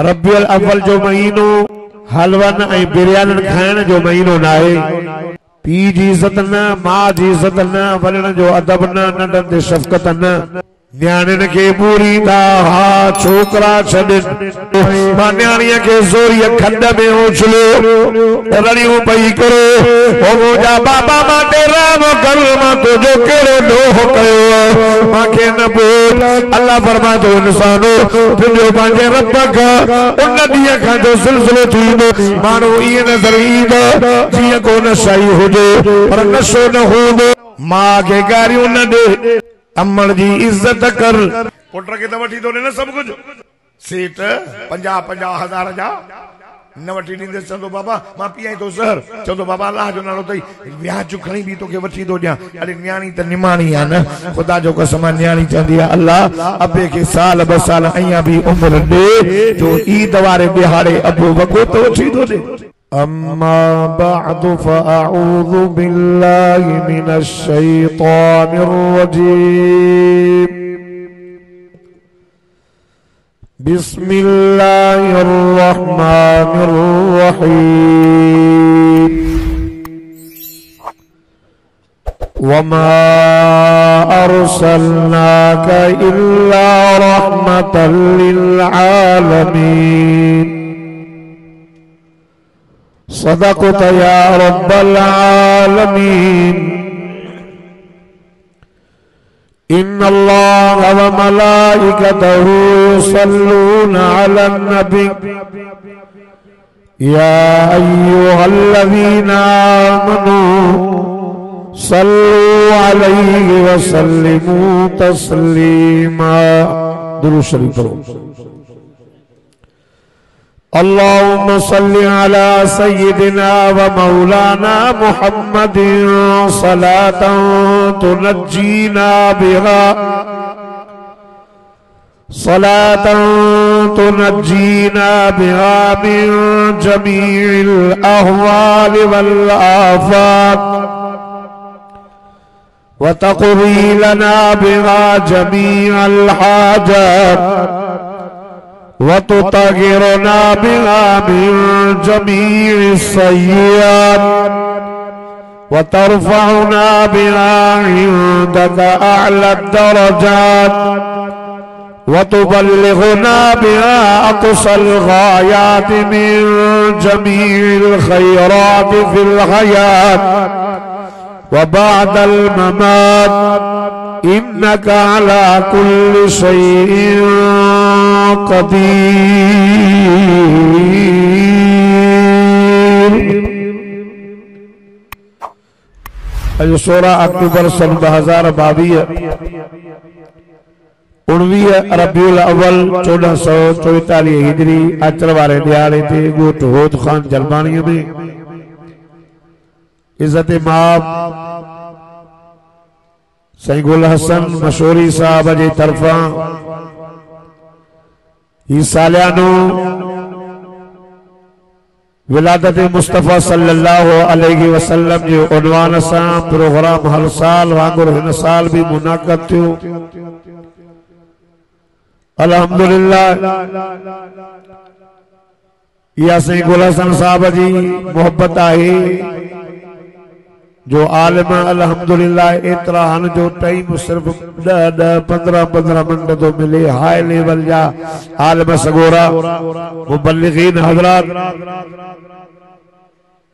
रबियुल अव्वल जो महीनो हलवन ऐं बिरयानी खाइण जो महीनो नाहे। पी जी इज्जत न, मां जी इज्जत न, वॾनि जो अदब न, नंढनि ते शफ़क़त न, न्याणियुनि खे ॿूरींदा हा छोकरा छॾनि। मां न्याणीअ खे ज़ोरीअ खॾ में उछलियो रड़ियूं पई करो, ओ मुंहिंजा बाबा मां तेराम कर, मां तुंहिंजो कहिड़ो ॾोह कयो, मांखे न ॿुध। अल्लाह फरमाए इंसानो तुंहिंजो पंहिंजे रब खां उन ॾींहं खां जो सिलसिलो थींदो, माण्हू ईअं नज़र ईंदा जीअं को नशाई हुजे पर नशो न हूंदो। मां खे गारियूं न ॾे, अम्मड़ जी इज्जत कर। पुट खे त वठी थो ॾे न सभु कुझु, सेठ 50,000 जा न वठी ॾींदे, चवंदो बाबा मां पीआई थो ज़हर, चवंदो बाबा अल्लाह जो नालो अथई व्याज खणी बि तोखे वठी थो ॾियां। अरे न्याणी त निमाणी आहे न, ख़ुदा जो कसम न्याणी चवंदी आहे अल्लाह अबे खे साल 2 साल अञा बि उमिरि ॾे जो ईद वारे ॾिहाड़े अबो वॻो त वठी थो ॾे। अम्मा बअदु फअऊज़ु बिल्लाहि मिनश शैतानिर रजीम। बिस्मिल्लाहिर रहमानिर रहीम। वमा अरसलनाका इल्ला रहमतल लिल आलमीन। सदक़त या रब्बल आलमीन। इन्नल्लाह व मलाइकतहु युसल्लूना अलन नबी या अय्युहल्लज़ीना आमनू सल्लू अलैहि व सल्लिमू तस्लीमा। दुरूद शरीफ पढ़ो। अल्लाहुम्मा सल्लि अला सय्यिदिना व मौलाना मुहम्मदिन सलातन तुनज्जीना बिहा मिन जमीइल अहवाल वल आफात व तक़दी लना बिहा जमीअल हाजात वतुतहिरुना बिहा मिन जमीइ सय्यिआत वतरफउना बिहा इंदका अअला दरजात वतुबल्लिगुना बिहा अक़सल गायात मिन जमीइल खैरात फिल हयात व बअदल ममात इन्नका अला कुल्लि शैइन कदीर। अज 16 अक्टूबर सन 2022 19 रबीउल अव्वल 1444 हिजरी अचर वारे ॾियारे ते ॻोठ होद खान जलमाणीअ में इज्जत माब सईं गुल हसन मशहूरी साहब जे तरफा ही सालियानो विलादत मुस्तफ़ा सल्लल्लाहु अलैहि वसल्लम जो उन्वान से प्रोग्राम हर साल वांगुर हिन साल भी मुनाक़द थियो। अल्हम्दुलिल्लाह या सईं गुल हसन साहब जी मोहब्बत है जो आलिम अल्हम्दुलिल्लाह एतरा हन जो टाइम सिर्फ 10-15 मिनट तो मिले। हाई लेवल जा आलिम सगोरा मुबल्लिगीन हजरात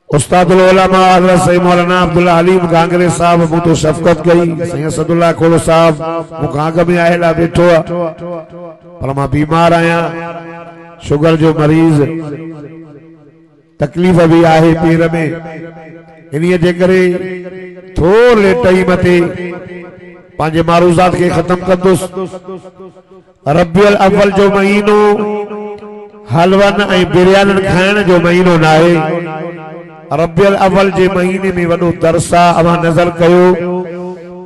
उस्तादुल उलमा हजरत सईद मौलाना अब्दुल हलीम गांगरे साहब मूं तो शफ़क़त कई। सईद असदुल्लाह खोलो साहब मुखाग में आयला बैठो पर मां बीमार आया, शुगर जो मरीज, तकलीफ भी आहे पीर में। इन्हीं जे करे थोड़े टाइम ते पांजे मारूज़ात के खत्म कंदुस। रबियुल अव्वल जो महीनो हलवन ऐं बिरयानी खाइण जो महीनो नाहे। रबियुल अव्वल जे महीने में वडो दरसा अवां नजर कयो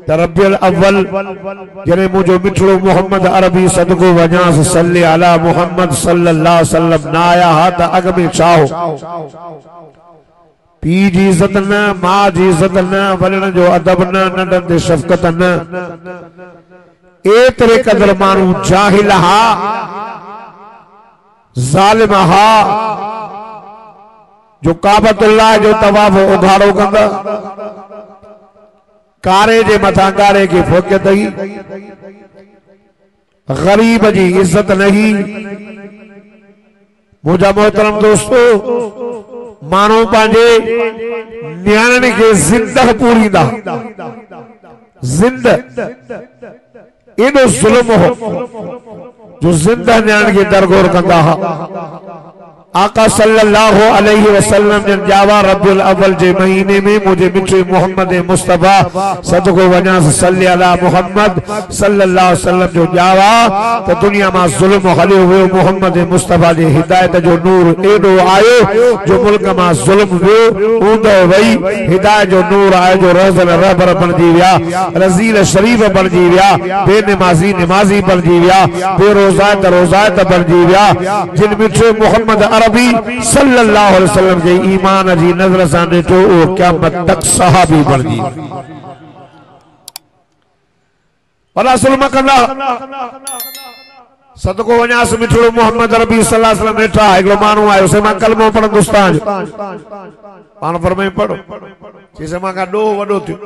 त रबियुल अव्वल जने मुझो मिठड़ो मोहम्मद अरबी सदको वजास सल्ले अला मोहम्मद सल्लल्लाहु अलैहि वसल्लम ना आया हा त अग में छाओ। पी जी इज्जत न, मां जी इज्जत न, वॾनि जो अदब न, नंढनि ते शफ़क़त न, एतिरे क़दर माण्हू जाहिल हा जालिम हा जो काबतुल्लाह जो तवाफ उघाड़ो कंदा कारे जे मथा कारे की फोकियत ही गरीब जी इज्जत नहीं। मुझा मोहतरम दोस्तों मानो पांजे न्याणन के जिंदह पूरी दा जिंद एडो जुल्म हो जो जिंदा न्याण के दरगोर कंदा हा। आका सल्लल्लाहु अलैहि वसल्लम ने जावा रब्बुल अव्वल जे महीने में मुझे मिठे मोहम्मद मुस्तफा सदको वना सल्ली अला मोहम्मद सल्लल्लाहु अलैहि वसल्लम जो जावा तो दुनिया में जुल्म हलियो हुए मोहम्मद मुस्तफा जे हिदायत जो नूर एडो आयो जो मुल्क में जुल्म वियो ऊंदो वई हिदायत जो नूर आयो जो रोज़न रहबर बनजी विया रजील शरीफ बनजी विया बेनमाजी नमाजी बनजी विया बेरोज़ात रोज़ात बनजी विया जिन मिठे मोहम्मद अरबी सल्लल्लाहु अलैहि वसल्लम के ईमान जी नजर सां ॾिठो वो क़यामत तक सहाबी बणजी वला सुल्म कंदा सदको वञास मिठड़ो मोहम्मद अरबी सल्लल्लाहु अलैहि वसल्लम वेठा हिकिड़ो माण्हू आयो से मां कलमो पढ़ंदुस्तान पाण फरमाई पढ़ो चइसे मां का ॾोह वॾो थियो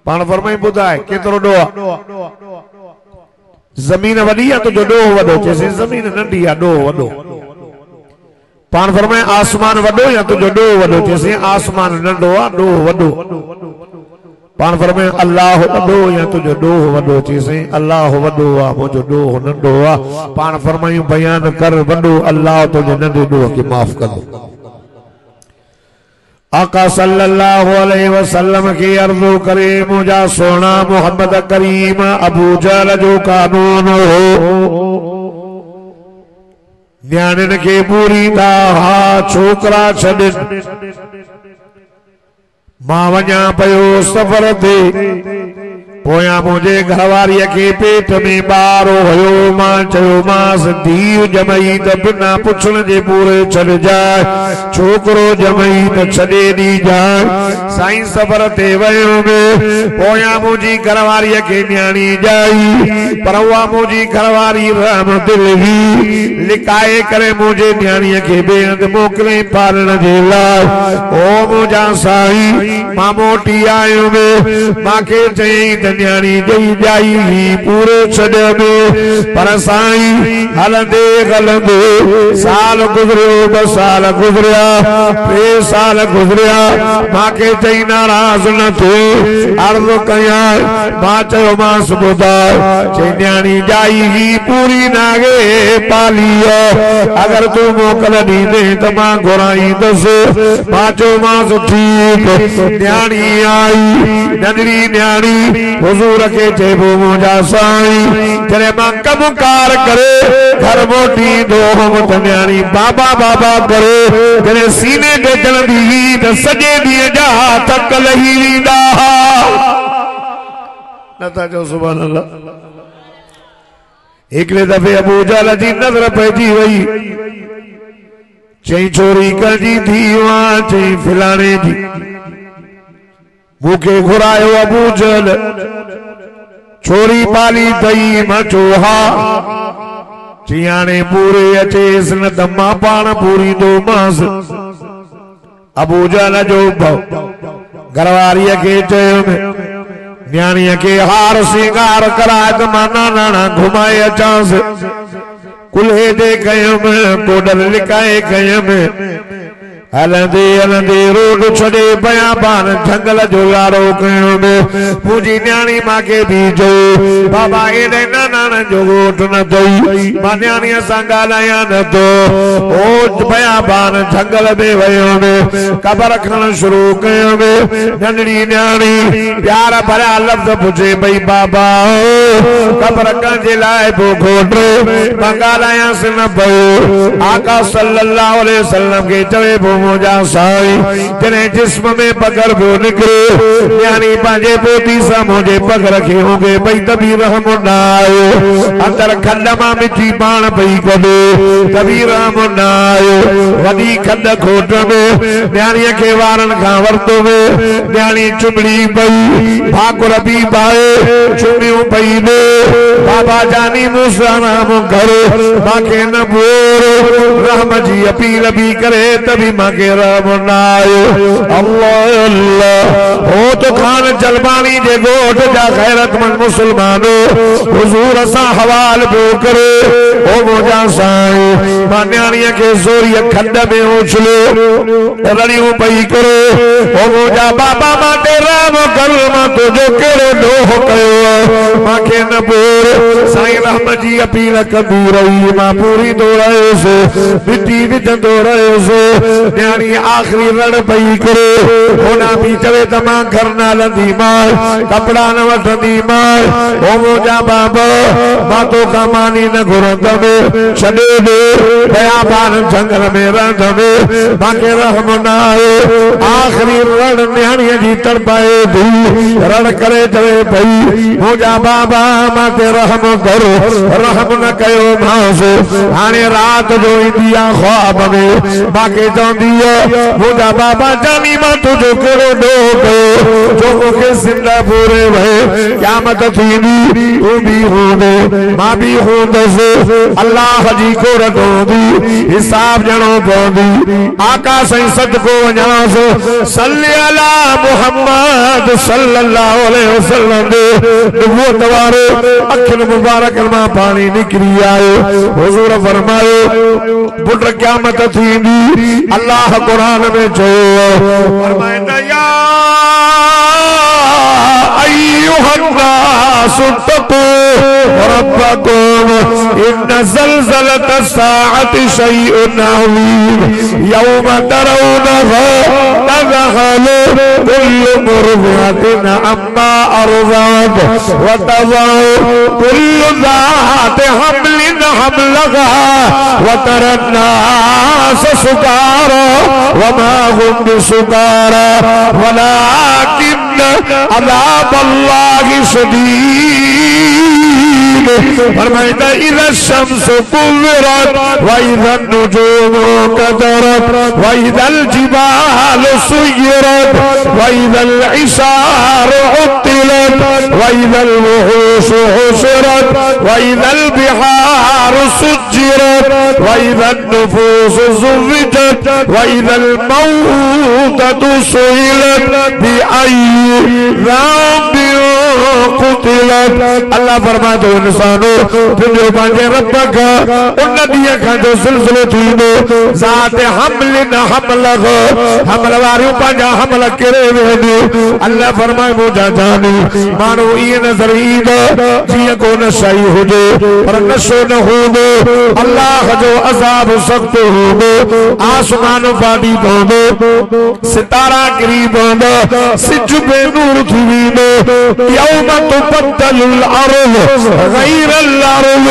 पाण फरमाई ॿुधाए केतिरो ॾोह आहे ज़मीन वॾी आहे तुंहिंजो ॾोह वॾो चइसे ज़मीन नंढी आहे ॾोह वॾो पान फरमाए आसमान वडो या तुझो डो वडो जैसे आसमान नंढो आ डो वडो पान फरमाए अल्लाह वडो या तुझो डो वडो जैसे अल्लाह वडो आ मुझो डो नंढो आ पान फरमाए बयान कर वडो अल्लाह तुझे नंढे डो के माफ कर दो। आका सल्लल्लाहु अलैहि वसल्लम की अर्ज़ो करे मुझा सोना मोहम्मद करीम अबू जहल जो कानून हो न्याणन के पूरी दा हा छोकरा छॾ मां वञा पयो सफ़र ते पोयां मुझे घरवारी के पेट में बारो हुयो मां चयो मास धीउ जमई त बिना पुछण जे पूरे छॾ जाए छोकरो जमई त छॾे दी जाए साईं सफ़र ते वयो में पोयां मुझी घरवारी के न्याणी जाई पर उहा मुझी घरवारी रहम दिल ही लिकाए करे मुझे न्याणी के बेहद मोकले पालण जे लाइ ओ मुझा साईं मां मोटी आयो में मांखे चई त न्याणी ॾेई जाई पूरे छॾ में पर साईं हलंदे हलंदे साल गुज़रियो ॿ साल गुज़रिया टे साल गुज़रिया मांखे चई नाराज़ न थियो अर्ज़ कयां मां चयो मांस ॿुधाए चई न्याणी जाई पूरी नागे पाली अगर तू मोकल ॾींदे त मां घुराईंदुसि मां चयो मांस ठीक न्याणी आई नंढड़ी न्याणी हुजूर के चेबो मुझा साईं जरे मां कमकार करे घर मोटी दो हम न्याणी बाबा बाबा करे जरे सीने ते चढ़ंदी त सॼे ॾींहं जा थक लही वेंदा नथा चओ सुभान अल्लाह। हिकिड़े दफ़े अबू जहल जी नज़र पइजी वई चई छोरी कंहिंजी थी मां चई फिलाणे जी मुखे घुरायो अबू जहल छोरी पाली तई मां चोहा चियाणे पूरे अचेस न त मां पाण पूरी दो मास अबू जहल जो घरवारी के चयो न्याणी के हार सिंगार कराए त मां नाना घुमाए अचांस कुल्हे दे कयम कोडल लिकाए कयम हलंदे हलंदे रोड छॾे बयाबान जंगल जो यारो कयो मुंहिंजी न्याणी मांखे बीजो बाबा एॾे नानाणनि जो ॻोठ न अथई मां न्याणीअ सां ॻाल्हायां नथो ओ बयाबान जंगल में वियो क़बर खणणु शुरू कयो नंढड़ी न्याणी प्यार भरिया लफ़्ज़ पुछे भई बाबा क़बर कंहिंजे लाइ पोइ घोट मां ॻाल्हायांसि न पियो आका सल्लल्लाहु अलैहि वसल्लम खे चवे पोइ मोजा साई तेरे जिस्म में पकड़ वो निकले यानी पांजे पोती सा मुझे पग रखे होंगे भाई तभी रहम ना आयो अंदर खंडमा मिठी पान पई कदे तभी रहम ना आयो वदी खंड खोट में न्याणी के वारन खां वरतो में न्याणी चुमड़ी पई भाकुर भी पाए चुमियूं पई दे बाबा जानी मूसा नाम करो माके न बोर रहम जी अपील भी करे तभी माके रहम ना आयो अल्लाह अल्लाह हो तो खान जलबानी जे गोठ जा गैरतमंद मुसलमानो हुजूर असा हवाल बो करे ओ मोजा साईं मान्याणीअ के ज़ोरीअ खंड में उछलो रड़ियूं पई करो ओ मोजा बाबा माते रहम कर मां तुझो केड़ो ॾोह कयो माके न बोर साईं रहम जी अपील कंदी रही मां पूरी दौड़ायोसि मिट्टी विझंदो रहियोसि न्याणी आखिरी रड़ पई करे होना भी चवे त मां घर न हलंदी मां कपड़ा न वठंदी मां ओ मुंहिंजा बाबा मां तोखां मानी न घुरंदमि छॾे ॾे बयाबान जंगल में रहंदमि मांखे रहम न आयो आखिरी रड़ न्याणीअ जी तड़पाए थी रड़ करे चवे पई मुंहिंजा बाबा मांखे रहम करो रहम न कयो मांसि हाणे राति जो ईंदी आहे ख्वाब में मांखे चवंदी आहे मुंहिंजा बाबा जानी मां तुंहिंजो कहिड़ो ॾोह कयो जो मूंखे ज़िंदा पूरे भए क़यामत थींदी तूं भी हूंदे मां भी हूंदसि अल्लाह जी कोरत हूंदी हिसाब ॾियणो पवंदी आका साईं सदको वञांसि सल्ली अला मुहम्मद सल्लल्लाहु अलैहि वसल्लम नबूवत वारो अखियुनि मुबारकनि मां पाणी निकिरी आयो हुजूर फरमायो पुट क़यामत थींदी अल्लाह कुरान में चयो फरमाईंदा या अय्युहन्नास तक़ू रब्बकुम इन्न ज़लज़लत साअति शैउन अज़ीम यौम तरौनहा तज़हलु कुल्लु मुर्दिअतिन अम्मा अर्ज़अत व तज़अु कुल्लु ज़ाति हम्लिन हम्लहा व तरन नास सुकारा व मा हुम बिसुकारा वलाकिन अज़ाब अल्लाहि शदीद फरमाया इज़ा शम्सु कुव्विरत व इज़ा नुजूमु कदरत व इज़ल जिबालु सुय्यरत व इज़ल इशारु उत्तिलत व इज़ल वुहूशु हुशिरत व इज़ल बिहारु सुज्जिरत व इज़न नुफूसु ज़ुव्विजत व इज़ल मौततु सुइलत बिअय्यि ज़ंबिन क़ुतिलत अल्लाह फरमातो इंसानो तुझो पंहिंजे रब खां उन ॾींहं खां जो सिलसिलो थींदो ज़ात हमल न हमल हमल वारियूं पंहिंजा हमल किरे वेंदियूं अल्लाह फरमाए मुंहिंजा जानी माण्हू ईअं नज़र ईंदा जीअं को नशई हुजे पर नशो न हूंदो अल्लाह जो अज़ाब सख़्त हूंदो आसमान फाटी पवंदो सितारा किरी पवंदा सिज बेनूर थी वेंदो यौम तुबद्दलुल अर्ज़ गैरल अर्ज़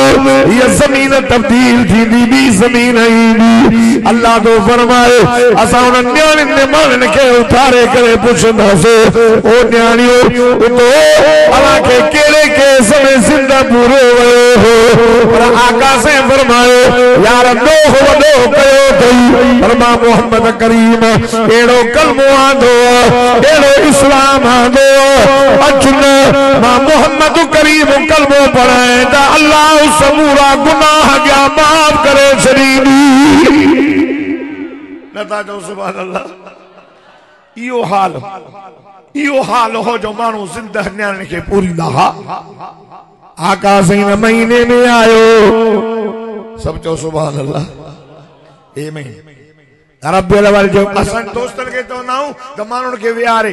ये ज़मीन तब्दील थींदी ॿी ज़मीन ईंदी अल्लाह तो फरमाए असां उन न्याणियुनि माण्हुनि खे उथारे करे पुछंदासीं ओ न्याणियो तो अव्हांखे कहिड़े केस में ज़िंदा पूरो वियो हो पर आका से फरमायो यार ॾोह वॾो कयो अथई पर मां मोहम्मद करीम अहिड़ो कलमो आंदो अहिड़ो इस्लाम आंदो अच न मां मोहम्मद करीम कलमो पढ़ाए त अल्लाह समूरा गुनाह जा माफ़ करे छॾींदी नथा चओ सुभान अल्लाह इहो हाल हो जो माण्हू ज़िंदा न्याणे खे पूरींदा हा आका साईं महीने में आयो सब चओ सुभान अल्लाह ए महीने रब्बुल अव्वल जो असां दोस्तन के चवंदा आहियूं त माण्हुनि खे विहारे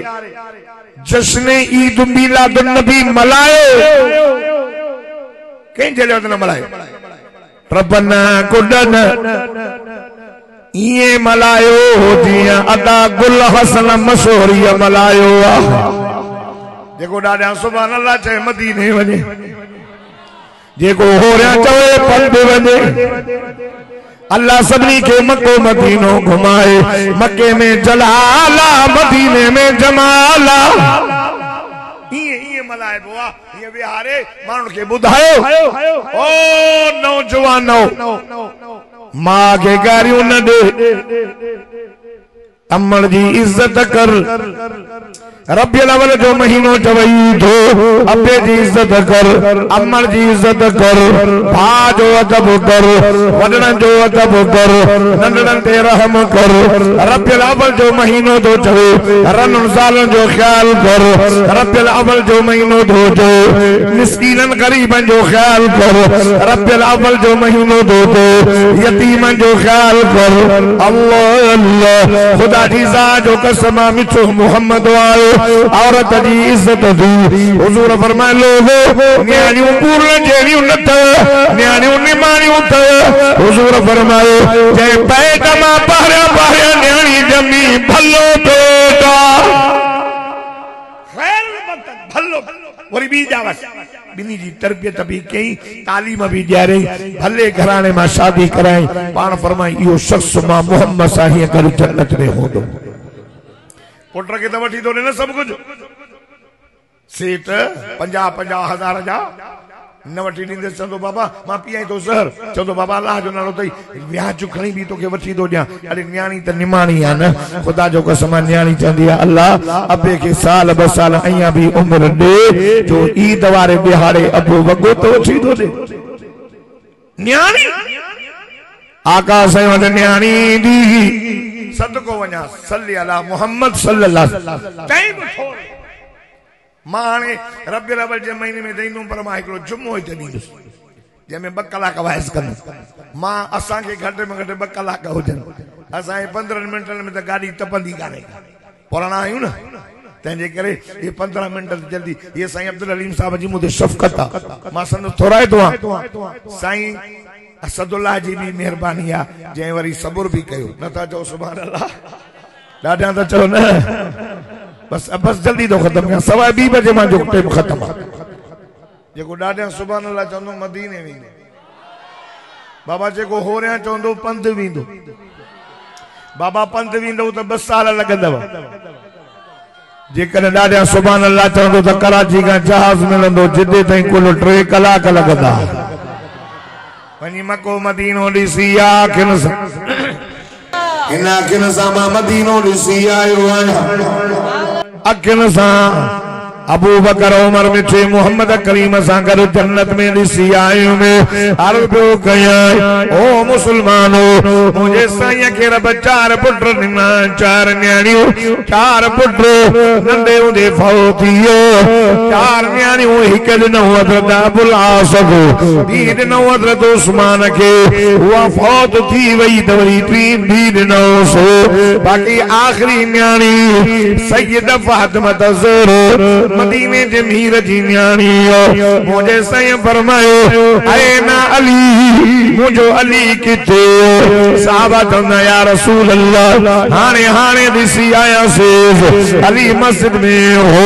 जश्न ईद मिलाद नबी मल्हायो कंहिं जहिड़े न मल्हायो रबना कुडन ये मल्हायो जीअं अदा गुल हसन मशहूरीअ मल्हायो आहे जेको ॾाढा सुभान अल्लाह चए मदीने वञे जेको हो रहा चवे पंध वजे अल्लाह सभी के मक्को मदीनो घुमाए मक्के में जलाला मदीने में जमाला मलाए बुआ ये बिहारे माण्हुनि खे ॿुधायो ओ नौजवानो मां खे गारियूं न ॾे अम्मड़ जी इज्जत कर रबियुल अव्वल जो महीनो चवई थो अब्बे जी इज्जत कर अम्मड़ जी इज्जत कर भाउ जो अदब कर वॾड़नि जो अदब कर नंढड़नि ते रहम कर रबियुल अव्वल जो महीनो थो चवे रननि सालनि जो ख्याल कर रबियुल अव्वल जो महीनो थो चवे मिस्कीननि ग़रीबनि जो ख्याल कर रबियुल अव्वल जो महीनो थो चवे यतीमनि जो ख्याल कर अल्लाह अल्लाह खुदा जी ज़ात जो कसम मिठो मोहम्मद आयो औरत जी इज्जत दी हुजूर फरमाए लोगो न्याणियों पूर्ण जेड़ियों न त न्याणियों निमाणियों त हुजूर फरमाए जे पैट मां पारिया पारिया न्याणी जमी भलो बेटा खैर वक्त भलो वरी बी जावस बिनी जी तरबियत भी कई तालीम भी ॾियारे भले घराणे मां शादी कराई पाण फरमाई इहो शख्स मां मोहम्मद साहिय कर जन्नत में होंदो पुट के तो वठी तो न सब कुछ सेठ 50,000 जा न वठी ॾींदे चंदो बाबा मां पीआई तो ज़हर चंदो बाबा अल्लाह जो नालो तई व्याज खणी भी तो के वठी तो ॾियां अरे न्याणी त निमाणी आ न खुदा जो कसम न्याणी चंदी आ अल्लाह अबे के साल 2 साल अया भी उम्र दे जो ईद वारे बिहारे अबो वगो तो वठी तो दे न्याणी आका से वड न्याणी दी सदको वना सल्ली अला मोहम्मद सल्लल्लाहु अलैहि वसल्लम टाइम थोड़ो मां हाणे रबियुल अव्वल जे महीने में दैनूं पर मां हिकिड़ो जुमो हिते ॾींदुसि जंहिंमें 2 कलाक वाइस कंदुसि मां असांखे घटि में घटि 2 कलाक हुजनि असांजे 15 मिंटनि में त गाॾी टपंदी कान्हे पुराणा आहियूं न तंहिंजे करे ये 15 मिंट जल्दी ये साईं अब्दुल हलीम साहब जी मुझे शफ़क़त आहे मां संदसि थोराए थो साईं असदुल्लाह जी भी मेहरबानी आ जै वरी सब्र भी कयो नथा चओ सुभान अल्लाह ॾाढा त चओ न बस बस जल्दी तो खत्म कयां 2:15 बजे मां जो टाइम खत्म आ जेको ॾाढा सुभान अल्लाह चवंदो मदीने वेंदो बाबा जेको हो रहा चवंदो पंध वेंदो बाबा पंध वेंदो त 2 साल लॻंदव जेकर ॾाढा सुभान अल्लाह चवंदो त कराची खां जहाज मिलंदो जिदे ताईं कुल 3 कलाक लॻंदा वनी मको मदीनो ॾिसी आखिन सा मां मदीनो ॾिसी आयो आहियां अखिन सा अबू बकर उमर मिठे मोहम्मद करीम सां गॾु जन्नत में ॾिसी आयो में अर्ज़ पियो कयां ओ मुसलमानो मुंहिंजे साईं खे रब 4 पुट ॾिना 4 न्याणियूं 4 पुट नंढे हूंदे फौत थी वियो 4 न्याणियूं हिक ॾिनो हज़रत अबुल आस खे ॿी ॾिनो हज़रत उस्मान खे उहा फौत थी वई त वरी टी बि ॾिनोसि बाक़ी आख़िरी न्याणी सैयद फातिमा ज़हरा मदीने जे मीर जी न्याणी मुझे साईं फरमायो ऐना अली मुझो अली किथे साहबा चवंदा या रसूल अल्लाह हाणे हाणे ॾिसी आयासीं अली मस्जिद में हो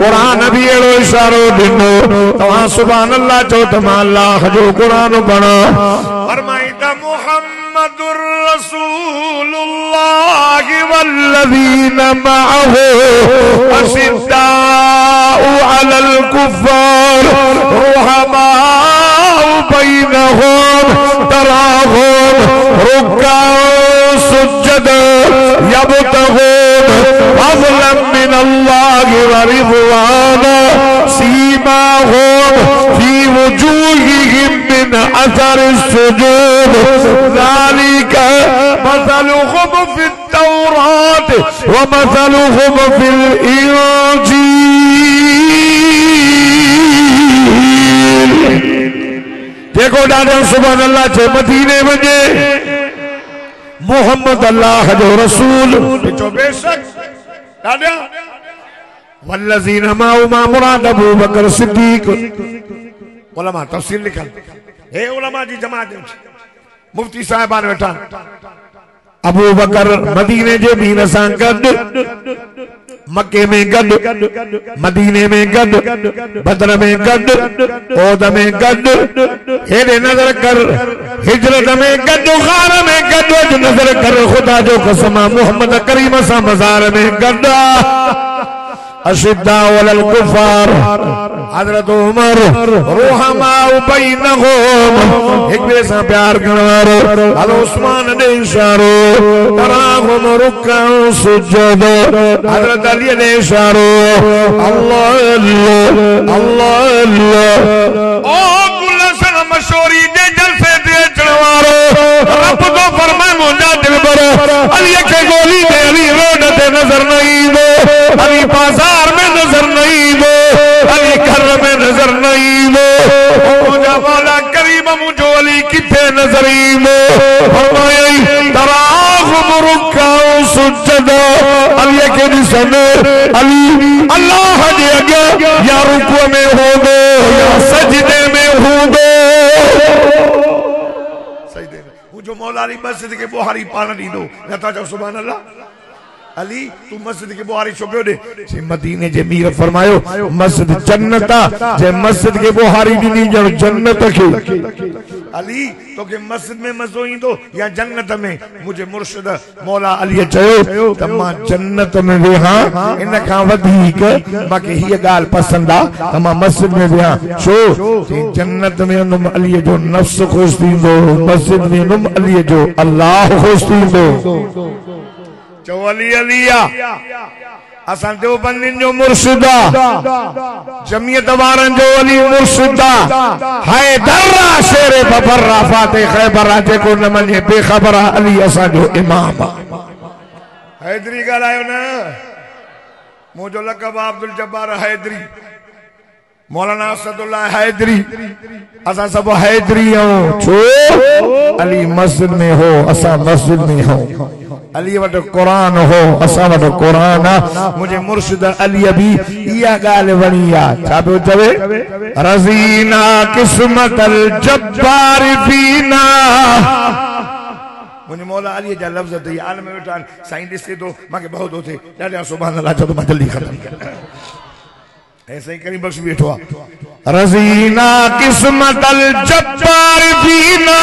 क़ुरान भी अहिड़ो इशारो ॾिनो तव्हां सुभान अल्लाह चओ त मां अल्लाह जो क़ुरान पढ़ा फरमाई त मुहम्मदुर रसूलुल्लाह वल्लज़ीन मअहू अशिद्दाउ अलल कुफ़ार रुहमाउ बैनहुम तराहुम रुक्काअन सुज्जदा यब्तगून फज़लन मिनल्लाहि व रिज़वाना सीमाहुम फी वजूहिहिम मिन अथरिस सुजूद ज़ालिका मसलुहुम फित तौरात व मसलुहुम फिल इंजील देखो ॾाढा सुभान अल्लाह जे मदीने वञे मोहम्मद अल्लाह जो रसूल चो बेशक ॾाढा वल्लज़ीन माउ मां मुराद अबू बकर सिद्दीक उलमा तफसील लिखल हे उलमा जी जमात मुफ्ती साहिबान वेठा अबू बकर मदीने जे बीन सां गॾु मक्के में गद, मदीने में गद, बदर में गद, ओद में गद, हेरे नजर कर हिजरत में गद, गार में गद, नजर कर खुदा जो कसमा मोहम्मद करीम सा मजार में गद। अशिद्दा वलल कुफार हजरत उमर रुहमा बैनहुम, एक दूसरे से प्यार करवारो। हजरत उस्मान ने इशारो तराहुम रुक्अन सुजद, हजरत अली ने इशारो अल्लाह अल्लाह अल्लाह अल्लाह। ओ गुलशन मशहूरी दे जलसे दे चढ़वारो, रब तो फरमाए मुझा दिल भरो। अली के गोली दे अली रोड ते नजर नहीं दो, अली बाजार में नजर नहीं दो, अली घर में नजर नहीं दो। मुझा वाला करीम मुझो अली किथे नजर ही दो। फरमाया तराहुम रुक्अन सुजदा, अली के निशान अली अल्लाह दे अगे या रुकू में हो दो या सजदे में हो दो। सजदे में मुझो मौला अली मस्जिद के बुहारी पान दी दो नता जो सुभान अल्लाह। अली तू मस्जिद के बुहारी छुपियो दे जे मदीने जे मीर फरमायो मस्जिद जन्नता, जे मस्जिद के बुहारी दी जो जन्नत के। अली तो के मस्जिद में मजो इंदो या जन्नत में? मुझे मुर्शिद मौला अली चयो त मां जन्नत में वेहा, इन का वधीक माके ही गाल पसंद आ त मां मस्जिद में वेहा। छो जे जन्नत में नुम अली जो नफ्स खुश थींदो, मस्जिद में नुम अली जो अल्लाह खुश थींदो। चो अली अलिया असां देवबंदिन जो मुर्शिदा, जमियत वारन जो अली मुर्शिदा, हैदरा शेरे बबरा फाते खैबरा जेको न मने बेखबरा अली असां जो इमाम। हैदरी ॻाल्हायो न, मुंहिंजो लक़ब अब्दुल जब्बार हैदरी, मौलाना असदुल्लाह हैदरी, असां सब हैदरी आहियूं। छो अली मस्जिद में हो, असां मस्जिद में हो। अली वट कुरान हो, असां वट कुरान आ। मुझे मुर्शिद अली भी इया गाल वणी आ, छा पियो चवे? रज़ीना किस्मतल जब्बार फीना। मुझे मौला अली जा लफ्ज त याद में वेठा साईं ॾिसे तो माके बहुत होते ॾाढा सुभान अल्लाह चो तो मां जल्दी खत्म कर। ऐसे ही करीम बख्श बैठो आ। रज़ीना किस्मतल जब्बार फीना,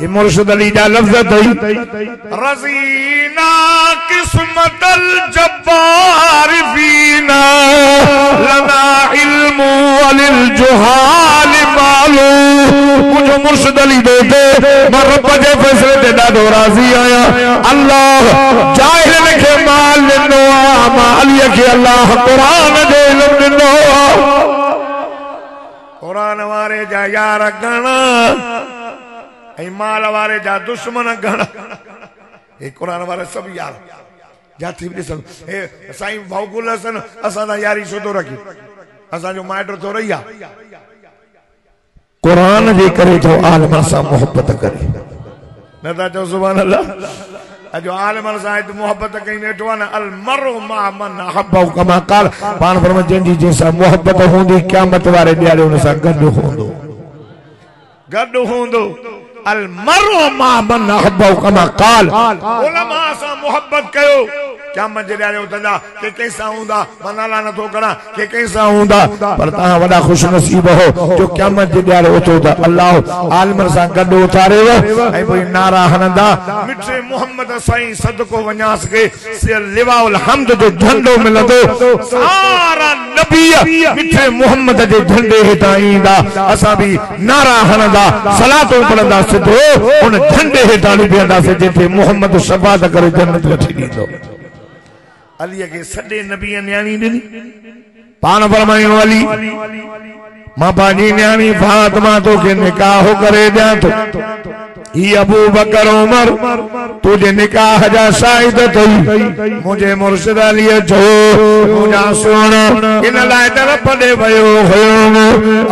ये मुर्शिद अली जा लफ्ज थई। रज़ीना किस्मतल जब्बार फीना, लना इल्मु वलिल जुहाल मालू। मुझे मुर्शिद अली दे दे, मैं रब जे फैसले ते ॾाढो राज़ी आया। अल्लाह जाहिल के माल ॾिनो आ, मां अली के अल्लाह कुरान जो इल्म ॾिनो आ। कुरान वारे जा यार गणा माल वारे जा दुश्मन गण, कुरान वारे सब यार जाती ॾिसनि। हे साईं भाऊकुल हसन असां यारी छो थो रखी, असांजो माइट थो रही आहे कुरान जे करे थो आलम सां मोहब्बत करे। न था चओ सुभान अल्लाह। अजो आलम सां मोहब्बत कई वेठो आहे न। अल मरु मा मन अहब्बहु कमा क़ाल, पाण फरमाए जंहिंजी जंहिंसां मोहब्बत हूंदी क़यामत वारे ॾियारे हुन सां गॾु हूंदो, गॾु हूंदो। अल मरु मा मन अहब्बहु कमा क़ाल, उलमा सां मोहब्बत कयो क़यामत जे ॾियारे उथंदा। के कंहिंसां हूंदा, मां नाला नथो करा, के कंहिंसां हूंदा, पर तव्हां वॾा खुश नसीब हो जो क़यामत जे ॾियारे उथो त अल्लाह आलमनि सां गॾु उथारेव ऐं पोइ नारा हणंदा मिठे मोहम्मद साईं सदको वञास के लिवाउल हम्द जो झंडो मिलंदो। सारा नबी मिठे मोहम्मद जे झंडे हेठां ईंदा, असां बि नारा हणंदा, सलातूं पढ़ंदा, सिधो उन झंडे हेठां बीहंदासीं जिथे मोहम्मद शफ़ाअत करे जन्नत वठी ॾींदो। अली के सॾे नबी न्याणी ॾिनी, पाण फरमायो अली मां पंहिंजी न्याणी फातिमा तोखे निकाह करे ॾियां थो। ही अबू बकर उमर तुझे निकाह जा शाहिद थई। मुझे मुर्शिद अली चो मुझा सोना इन लाइ तरफ पड़े भयो हुयो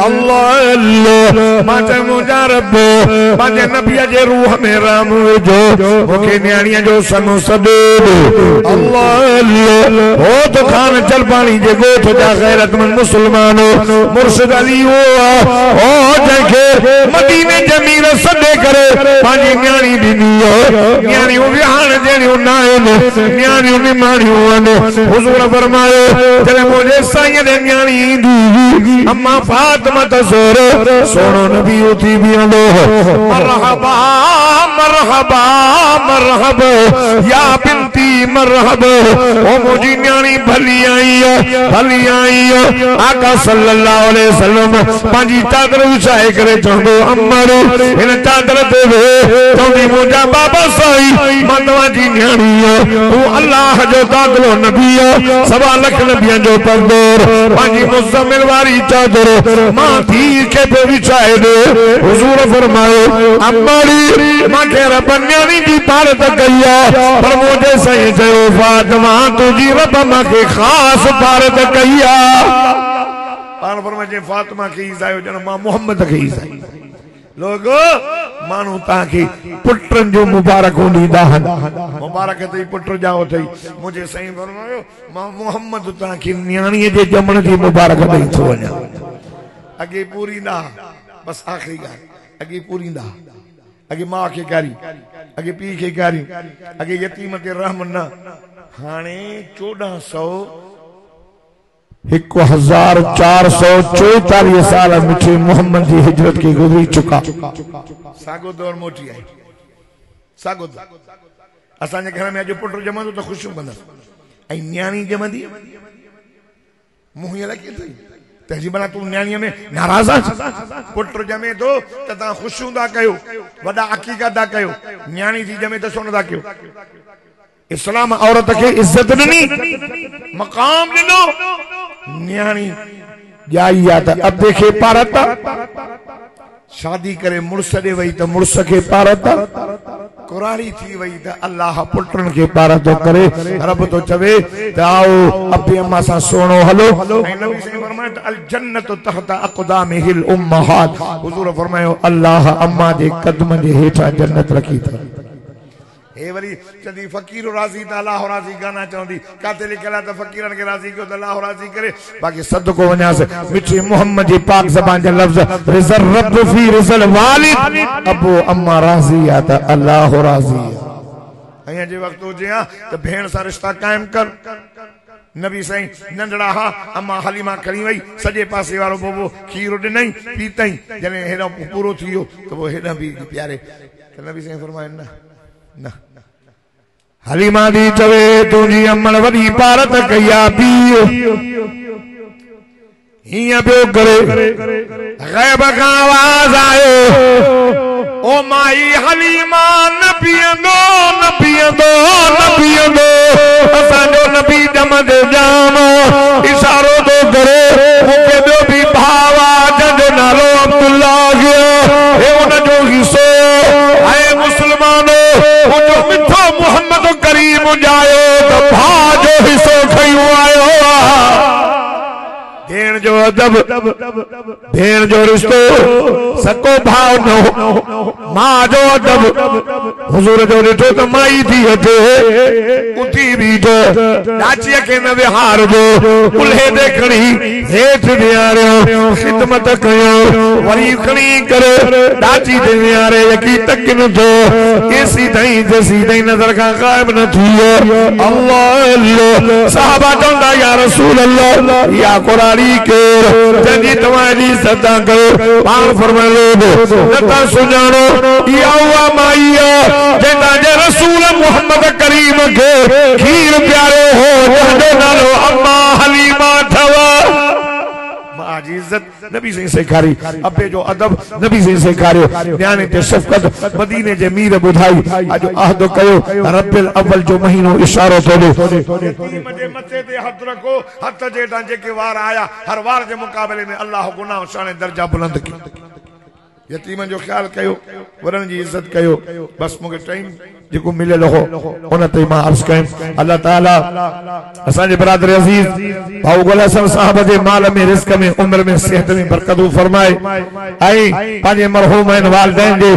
अल्लाह अल्लाह मां मुझा रब मां नबी जे रूह में राम जो मुखे न्याणीअ जो सनो सदे अल्लाह अल्लाह हो तो खान चल पानी जे गोठ जा गैरतमंद मुसलमान मुर्शिद अली ओ जंहिंखे मदीने जमीर सदे करे पांजी न्याणी ॾिनी न्याणियूं विहाण जहिड़ियूं न आहिनि न्याणियूं निमाणियूं आहिनि हुज़ूर फरमायो जॾहिं मुंहिंजे साईं ॾे न्याणी ईंदी अम्मा फातिमा ज़ोहरा सोनो नबी उथी बीहंदो मरहबा मरहबा मरहबा या बिनती मरहबा ओ मुंहिंजी न्याणी भली आई आका सल्लल्लाहु अलैहि वसल्लम पंहिंजी चादर विछाए करे चवंदो अम्मा हिन चादर ते चवंदी मुंहिंजा बाबा साईं मां तव्हांजी न्याणी तूं अल्लाह जो दाख़िलो नबी सवा लख नबियनि जो परदोर पंहिंजी मुज़म्मिल वारी चादर मां धीउ खे पे विछाए ॾे हुज़ूर फरमायो अम्मा मूंखे रब न्याणी जी पारत कई आहे पर मुंहिंजे साईं चयो फातिमा तुंहिंजी रब मूंखे ख़ासि पारत कई आहे पाण फरमाए फातिमा खे ईज़ायो ॼण मां मोहम्मद खे ईज़ाई लोगो मानू ताके पुत्रन जो मुबारक ॾींदा मुबारक तई पुत्र जाओ थई मुझे सही फरमायो मां मोहम्मद ताके न्याणी जे जमण जी मुबारक ॾई थो वञा अगे पूरी ना बस आखिरी ॻाल्हि अगे पूरी ना अगे मां खे गारी अगे पी खे गारी अगे यतीम ते रहम न हाणे 1444 साल मिठे मोहम्मद की हिजरत की गुजरी चुका सागो दौर मोटी आई सागो असांजे घर में अॼु पुटु ॼमंदो त ख़ुशियूं कंदसि ऐं न्याणी ॼमंदी मुंहुं लॻी थी तंहिंजी भला तूं न्याणीअ में नाराज़ आहीं पुटु ॼमे थो त तव्हां ख़ुशियूं था कयो वॾा अक़ीक़त था कयो न्याणी थी ॼमे त छो नथा कयो इस्लाम औरत के इज्जत ॾिनी मक़ाम ॾिनो न्याणी ॼाई आहे त अबे खे पारत शादी करे मुड़स ॾे वई त मुड़स खे पारत कुरारी थी वई त अल्लाह पुटन के पारत तो करे रब तो चवे त आओ अबे अम्मा सां सोनो हलो ऐं नबी सही फरमाए त अल जन्नत तहत अक़दामिहिल उम्महात हुजूर फरमायो अल्लाह अम्मा जे कदम जे हेठा जन्नत रखी थी ए वरी चंदी फकीर राज़ी त अल्लाह राज़ी गाना चवंदी काते लिखियल आहे त फकीरन के राज़ी कयो त अल्लाह राज़ी करे बाक़ी सदको वञास मिठी मोहम्मद जी पाक ज़बान जा लफ्ज़ रिज़ल रब फी रिज़ल वालिद अबो अम्मा राज़ी आहे त अल्लाह राज़ी आहे ऐं जे वक्त हुजे हा त भेण सां रिश्ता कायम कर नबी साईं नंढड़ा हा अम्मा हलीमा खणी वई सॼे पासे वारो बोबो खीर ॾिनई पीतई जॾहिं हेॾो पूरो थी वियो त पोइ हेॾा बि प्यारे त नबी साईं फरमाए न न हलीमा दी चवे तुझी अम्मन वॾी पारत कई आहे पीउ हीअं पियो करे ग़ैब खां आवाज़ आयो ओ माई हलीमा न पीअंदो न पीअंदो न पीअंदो असांजो नबी ॼमंदे जाम इशारो थो करे मूंखे ॿियो बि भाउ आहे जंहिंजो नालो अब्दुल्ला हे उनजो हिसो ऐं मुस्लमानो मुंहिंजो मिठो मोहम्मद करीम जायो त भाउ जो हिसो खयूं आयो भेण जो अदब भेण जो रिश्तो सको भाव न हो मां जो अदब हुजूर जो ॾिठो त माई थी अचे उथी बीठो डाचीअ खे न विहार जो कुल्हे ते खणी हेठि विहारियो ख़िदमत कयो वरी खणी करे डाची ते विहारे यकी तक न थो एसी ताईं जेसी ताईं नज़र खां ग़ाइब न थी वियो अल्लाह अल्लाह सहाबा चवंदा या रसूल अल्लाह या कुरानी जंहिंजी तव्हांजी सदा कयो पाण फरमायो नथा सुञाणो इहा उहा माई आहे जंहिं तव्हांजे रसूल मुहम्मद करीम खे खीर प्यारो हो जंहिंजो नालो अम्मा हलीमा अथव मां जी इज़त नबी से सेखारी अबे जो अदब नबी से सेखारियो न्याणे ते शफ़क़त मदीने जे मीर ॿुधाई अॼु अहद कयो रबिल अव्वल जो महीनो इशारो थो ॾे यतीम जे मथे ते हथ रखो हथ जेॾां जेके वार आया हर वार जे मुक़ाबले में अल्लाह गुनाह शान दर्जा बुलंद कयो यतीमन जो ख्याल कयो वरन जी इज्जत कयो बस मूंखे टाइम जेको मिलियल हो उन ते मां अर्ज़ कयमि अल्लाह ताला असांजे बिरादर अज़ीज़ भाऊ गुल हसन साहब जे माल में रिज़्क़ में उम्र में सेहत में बरकत फरमाए ऐं पंहिंजे मरहूम आहिनि वालिदैन जे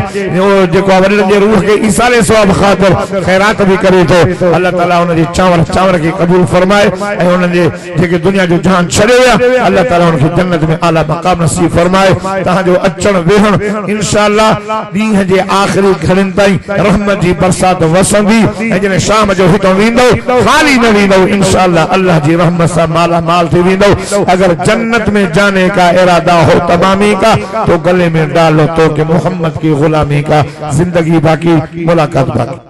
जेको वॾनि जे रूह खे ईसाले सवाब ख़ातिर ख़ैरात भी करे थो अल्लाह ताला उन जे चांवर खे क़बूल फरमाए ऐं उन जे जेके दुनिया जो जान छॾे विया अल्लाह ताला उनखे जन्नत में आला मक़ाम नसीब फरमाए तव्हांजो अचण वेहण इंशाअल्लाह ॾींहं जे आख़िरी घड़ियुनि ताईं रहमत जी बरसात वसंदी ऐं जॾहिं शाम जो हितां वेंदो खाली न वेंदो इंशाअल्लाह अल्लाह जी रहमत सां माला माल थी वेंदो अगर जन्नत में जाने का इरादा हो तमामी का तो गले में डालो तो कि मोहम्मद की गुलामी का जिंदगी बाकी मुलाकात बाकी।